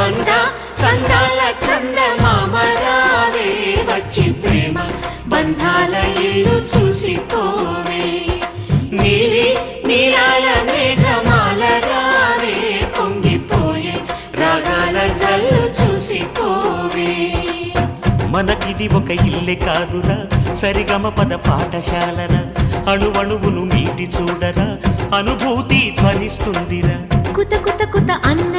అందా చందాల చందమామరావే వచ్చి ప్రేమ బంధాల ఇల్లు చూసిపోవే నీలి నీలాల మేఘమాల రావే పొంగిపోయే రాగాల జల్లు చూసిపోవే మనకిది ఒక ఇల్లే కాదురా సరిగమ పద పాఠశాలరా అణువణువును మీటి చూడరా అనుభూతి ధ్వనిస్తుందిరా కుత కుత కుత అన్న